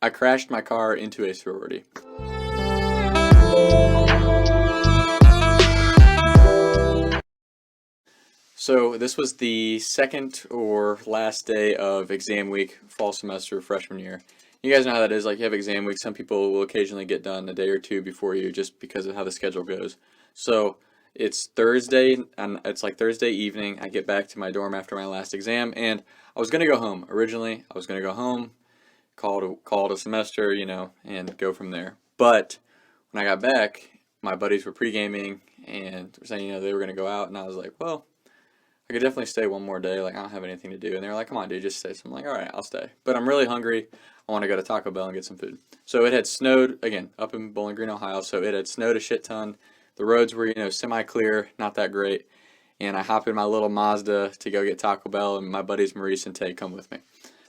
I crashed my car into a sorority. So this was the second or last day of exam week, fall semester, freshman year. You guys know how that is. Like, you have exam week. Some people will occasionally get done a day or two before you, just because of how the schedule goes. So it's Thursday, and it's like Thursday evening. I get back to my dorm after my last exam, and I was gonna go home. Originally, I was gonna go home, call it a semester, and go from there. But when I got back, my buddies were pre-gaming and were saying, they were gonna go out, and I was like, well, I could definitely stay one more day. Like, I don't have anything to do. And they were like, come on, dude, just stay. So I'm like, all right, I'll stay. But I'm really hungry. I want to go to Taco Bell and get some food. So it had snowed, again, up in Bowling Green, Ohio. So it had snowed a shit ton. The roads were, semi-clear, not that great. And I hop in my little Mazda to go get Taco Bell, and my buddies Maurice and Tay come with me.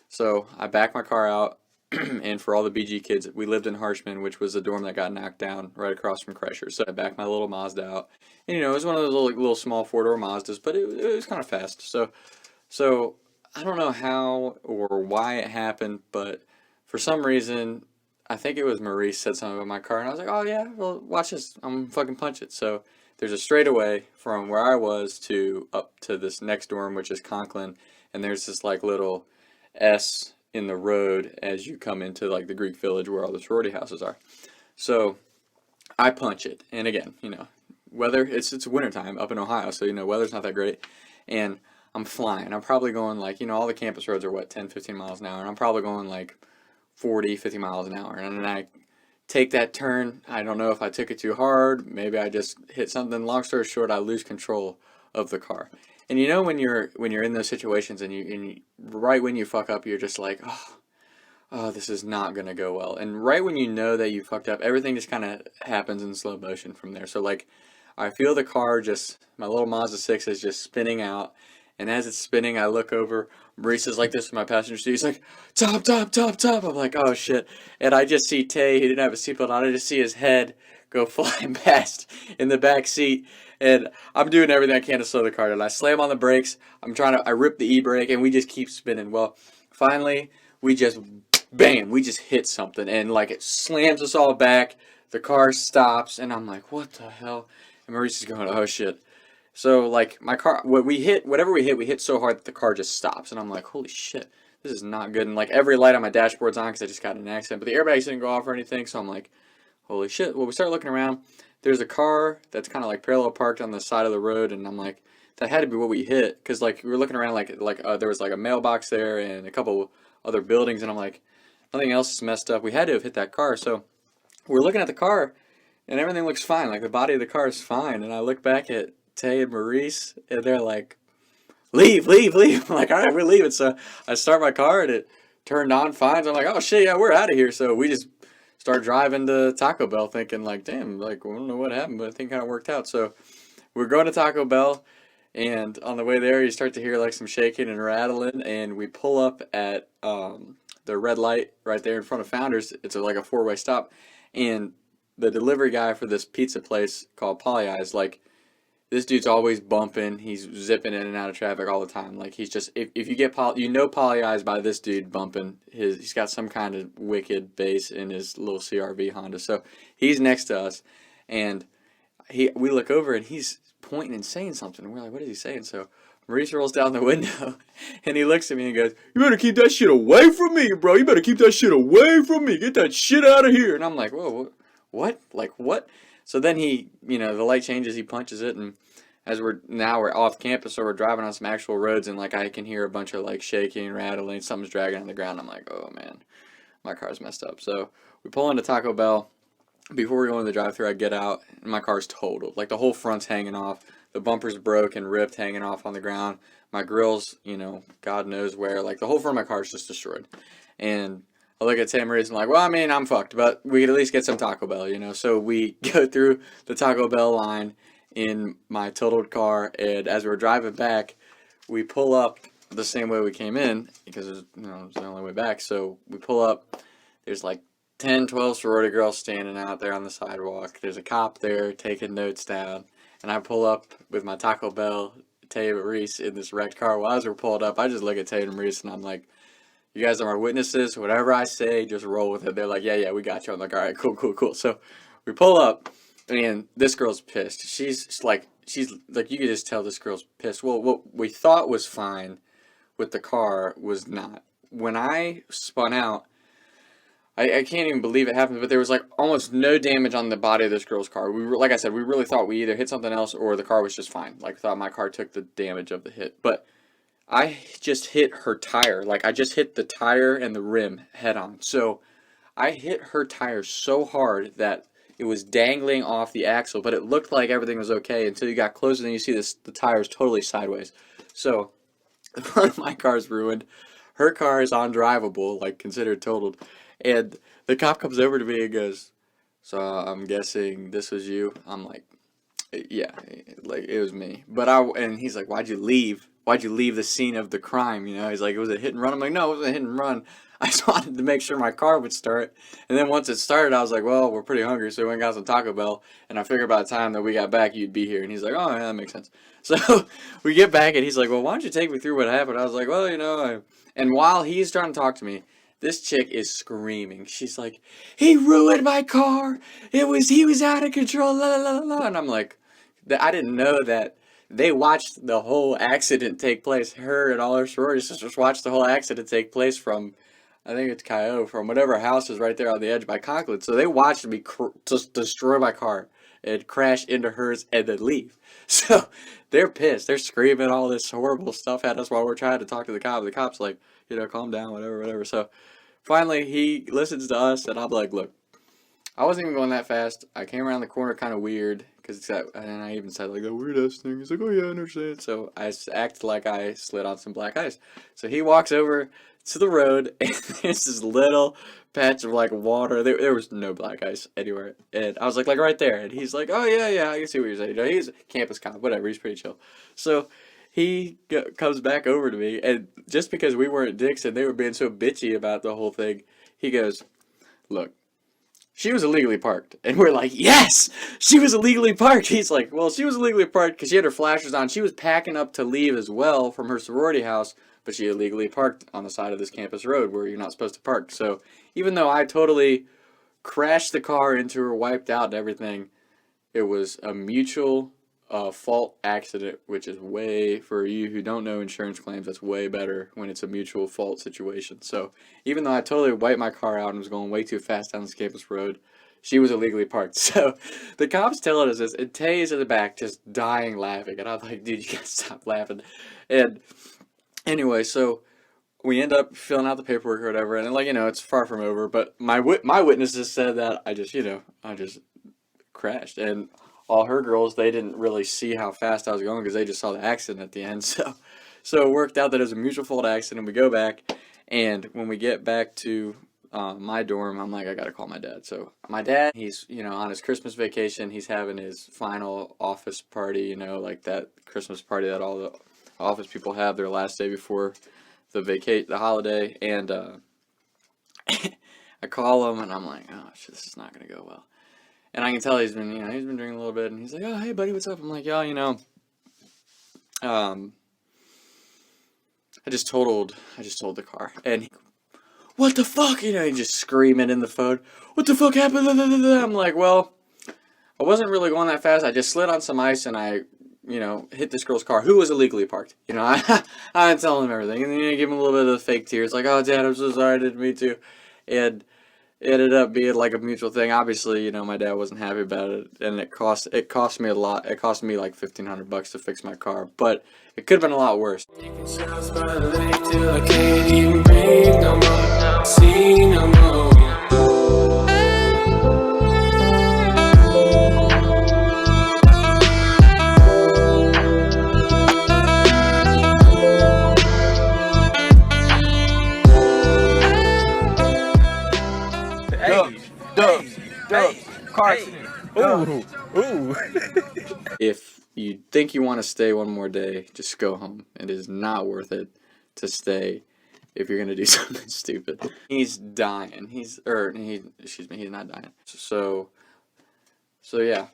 So I back my car out, and for all the BG kids, we lived in Harshman, which was the dorm that got knocked down right across from Kreischer. So I backed my little Mazda out. And, it was one of those little small four-door Mazdas, but it was kind of fast. So I don't know how or why it happened, but for some reason, I think it was Maurice said something about my car, and I was like, oh yeah, well, watch this, I'm fucking punch it. So there's a straightaway from where I was to up to this next dorm, which is Conklin, and there's this like little S in the road as you come into like the Greek village where all the sorority houses are. So I punch it, and again, weather, it's wintertime up in Ohio, so weather's not that great, and I'm flying. I'm probably going like, all the campus roads are what, 10, 15 miles an hour, and I'm probably going like 40, 50 miles an hour, and then I take that turn. I don't know if I took it too hard, maybe I just hit something. Long story short, I lose control of the car. And when you're in those situations, and right when you fuck up, you're just like, oh, this is not gonna go well. And right when you know that you fucked up, everything just kind of happens in slow motion from there. So like, I feel the car my little Mazda 6 is just spinning out, and as it's spinning, I look over. Maurice is like this in my passenger seat. He's like, top, top, top, top. I'm like, oh shit. And I just see Tay. He didn't have a seatbelt on. I just see his head go flying past in the back seat. And I'm doing everything I can to slow the car down. I slam on the brakes. I rip the e-brake, and we just keep spinning. Well, finally, we just hit something, and like it slams us all back. The car stops, and I'm like, what the hell? And Maurice is going, oh shit. So like my car, whatever we hit so hard that the car just stops, and I'm like, holy shit, this is not good. And like every light on my dashboard's on because I just got in an accident, but the airbags didn't go off or anything. So I'm like, holy shit. Well, we start looking around. There's a car that's kind of like parallel parked on the side of the road, and I'm like, that had to be what we hit, because like we were looking around, like there was like a mailbox there and a couple other buildings, and I'm like, nothing else is messed up. We had to have hit that car. So we're looking at the car, and everything looks fine. Like the body of the car is fine, and I look back at Tay and Maurice, and they're like, leave, leave, leave. I'm like, all right, we're leaving. So I start my car, and it turned on fine. So I'm like, oh shit, yeah, we're out of here. So we just start driving to Taco Bell, thinking like, damn, like, we don't know what happened, but I think it kind of worked out. So we're going to Taco Bell, and on the way there, you start to hear like some shaking and rattling, and we pull up at the red light right there in front of Founders. It's like a four-way stop, and the delivery guy for this pizza place called Polly Eyes, like, this dude's always bumping. He's zipping in and out of traffic all the time. Like, he's just, if you get Polly Eyes by this dude bumping. He's got some kind of wicked bass in his little CRV Honda. So he's next to us, and we look over, and he's pointing and saying something. And we're like, what is he saying? So Maurice rolls down the window, and he looks at me and goes, you better keep that shit away from me, bro. You better keep that shit away from me. Get that shit out of here. And I'm like, whoa, what? Like, what? So then he, the light changes, he punches it, and as we're off campus, so we're driving on some actual roads, and like I can hear a bunch of like shaking, rattling, something's dragging on the ground. I'm like, oh man, my car's messed up. So we pull into Taco Bell. Before we go into the drive-thru, I get out, and my car's totaled. Like the whole front's hanging off, the bumper's broke and ripped, hanging off on the ground. My grill's, God knows where. Like the whole front of my car's just destroyed. And I look at Sam Reed and I'm like, well, I mean, I'm fucked, but we could at least get some Taco Bell, So we go through the Taco Bell line in my totaled car, and as we're driving back, we pull up the same way we came in, because it's the only way back. So we pull up, there's like 10, 12 sorority girls standing out there on the sidewalk. There's a cop there taking notes down, and I pull up with my Taco Bell, Tay and Maurice in this wrecked car. Well, as we're pulled up, I just look at Tay and Maurice, and I'm like, You guys are my witnesses. Whatever I say, just roll with it. They're like, yeah, we got you. I'm like, all right, cool, cool, cool. So we pull up, and this girl's pissed. She's like, you can just tell this girl's pissed. Well, what we thought was fine with the car was not. When I spun out, I can't even believe it happened, but there was like almost no damage on the body of this girl's car. Like I said, we really thought we either hit something else or the car was just fine. Like, thought my car took the damage of the hit. But I just hit her tire. Like, I just hit the tire and the rim head on. So I hit her tire so hard that it was dangling off the axle, but it looked like everything was okay until you got closer and you see the tire's totally sideways. So the front of my car's ruined. Her car is undrivable, like considered totaled. And the cop comes over to me and goes, so I'm guessing this was you? I'm like, yeah, like it was me. And he's like, why'd you leave? Why'd you leave the scene of the crime? You know, he's like, it was a hit and run. I'm like, no, it wasn't a hit and run. I just wanted to make sure my car would start. And then once it started, I was like, well, we're pretty hungry, so we went and got some Taco Bell. And I figured by the time that we got back, you'd be here. And he's like, oh, yeah, that makes sense. So we get back, and he's like, well, why don't you take me through what happened? I was like, well, and while he's trying to talk to me, this chick is screaming. She's like, he ruined my car. He was out of control. La, la, la, la. And I'm like, I didn't know that they watched the whole accident take place. Her and all her sorority sisters watched the whole accident take place from, I think it's Kyo, from whatever house is right there on the edge by Conklin. So they watched me just destroy my car and crash into hers and then leave. So they're pissed. They're screaming all this horrible stuff at us while we're trying to talk to the cop. The cop's like, calm down, whatever. So finally, he listens to us, and I'm like, look, I wasn't even going that fast. I came around the corner kind of weird, and I even said, like, the weirdest thing. He's like, oh, yeah, I understand. So I acted like I slid on some black ice. So he walks over to the road, and there's this little patch of, like, water. There was no black ice anywhere. And I was like right there. And he's like, oh, yeah, I can see what you're saying. He's a campus cop, whatever. He's pretty chill. So he comes back over to me, and just because we weren't dicks and they were being so bitchy about the whole thing, he goes, look, she was illegally parked. And we're like, yes, she was illegally parked. He's like, well, she was illegally parked because she had her flashers on. She was packing up to leave as well from her sorority house, but she illegally parked on the side of this campus road where you're not supposed to park. So even though I totally crashed the car into her, wiped out and everything, it was a mutual fault accident, which is way, for you who don't know insurance claims, that's way better when it's a mutual fault situation. So even though I totally wiped my car out and was going way too fast down this campus road, she was illegally parked. So the cops telling us this, and Tay's in the back just dying laughing, and I'm like, dude, you gotta stop laughing. And anyway, so we end up filling out the paperwork or whatever, and it's far from over, but my witnesses said that I just crashed, and all her girls, they didn't really see how fast I was going because they just saw the accident at the end. So it worked out that it was a mutual fault accident. We go back, and when we get back to my dorm, I'm like, I gotta call my dad. So my dad, he's on his Christmas vacation. He's having his final office party, like that Christmas party that all the office people have their last day before the holiday. And I call him, and I'm like, oh shit, this is not gonna go well. And I can tell he's been drinking a little bit, and he's like, oh, hey, buddy, what's up? I'm like, I just totaled the car. And he, what the fuck? He just screaming in the phone, what the fuck happened? I'm like, well, I wasn't really going that fast. I just slid on some ice, and I, hit this girl's car, who was illegally parked. I tell him everything. And then I give him a little bit of the fake tears, like, oh, Dad, I'm so sorry, I didn't mean to. And it ended up being like a mutual thing. Obviously, my dad wasn't happy about it, and it cost me a lot. It cost me like $1,500 to fix my car, but it could have been a lot worse. Ooh. If you think you want to stay one more day, just go home. It is not worth it to stay if you're gonna do something stupid. He's dying. He's not dying. So yeah.